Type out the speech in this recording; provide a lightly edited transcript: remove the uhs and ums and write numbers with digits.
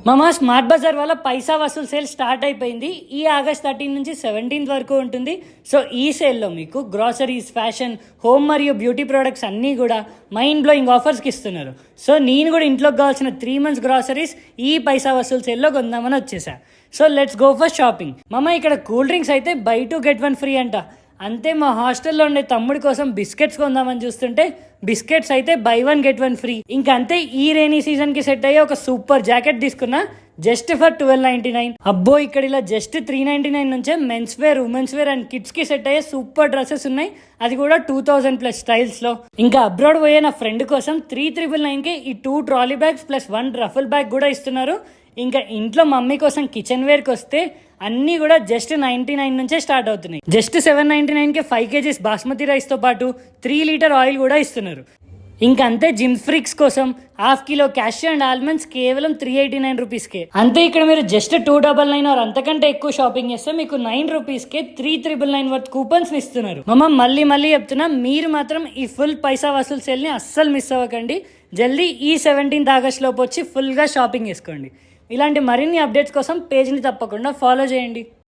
మామ స్మార్ట్ బజార్ వల్ల పైసా వసూలు సేల్ స్టార్ట్ అయిపోయింది. ఈ ఆగస్ట్ 13 నుంచి 17 వరకు ఉంటుంది. సో ఈ సేల్లో మీకు గ్రాసరీస్, ఫ్యాషన్, హోమ్ మరియు బ్యూటీ ప్రోడక్ట్స్ అన్నీ కూడా మైండ్ బ్లోయింగ్ ఆఫర్స్కి ఇస్తున్నారు. సో నేను కూడా ఇంట్లోకి కావాల్సిన 3 months గ్రాసరీస్ ఈ పైసా వసూలు సేల్లో కొందామని వచ్చేసా. So let's go for shopping. మామ ఇక్కడ కూల్ డ్రింక్స్ అయితే బై 2 get 1 ఫ్రీ అంట. అంతే మా హాస్టల్లో ఉండే తమ్ముడి కోసం బిస్కెట్స్ కొందామని చూస్తుంటే బిస్కెట్స్ అయితే బై 1 get 1 ఫ్రీ. ఇంకా అంతే ఈ రైనీ సీజన్ కి సెట్ అయ్యే ఒక సూపర్ జాకెట్ తీసుకున్నా జస్ట్ ఫర్ 1299. అబ్బో ఇక్కడ ఇలా జస్ట్ 399 నుంచే men's wear, women's wear and kids కి సెట్ అయ్యే సూపర్ డ్రెస్సెస్ ఉన్నాయి. అది కూడా 2000+ స్టైల్స్ లో. ఇంకా అబ్రాడ్ పోయే నా ఫ్రెండ్ కోసం 3999కి ఈ 2 trolley bags plus 1 ruffle bag కూడా ఇస్తున్నారు. ఇంకా ఇంట్లో మమ్మీ కోసం కిచెన్ వేర్కి వస్తే అన్నీ కూడా జస్ట్ 99 నుంచే స్టార్ట్ అవుతున్నాయి. జస్ట్ 799కి 5 kgs బాస్మతి రైస్తో పాటు 3 లీటర్ ఆయిల్ కూడా ఇస్తున్నారు. ఇంకా అంతే జిమ్ ఫ్రీక్స్ కోసం 1/2 kilo క్యాష్యూ అండ్ ఆల్మండ్స్ కేవలం 389 రూపీస్కే. అంతే ఇక్కడ మీరు జస్ట్ 299 ఆర్ అంతకంటే ఎక్కువ షాపింగ్ చేస్తే మీకు 9 రూపీస్కే 3999 వర్త్ కూపన్స్ ఇస్తున్నారు. మళ్ళీ చెప్తున్నా, మీరు మాత్రం ఈ ఫుల్ పైసా వసూలు సేల్ని అస్సలు మిస్ అవ్వకండి. జల్దీ ఈ 17th ఆగస్ట్ లోపు వచ్చి ఫుల్గా షాపింగ్ చేసుకోండి. ఇలాంటి మరిన్ని అప్డేట్స్ కోసం పేజ్ని తప్పకుండా ఫాలో చేయండి.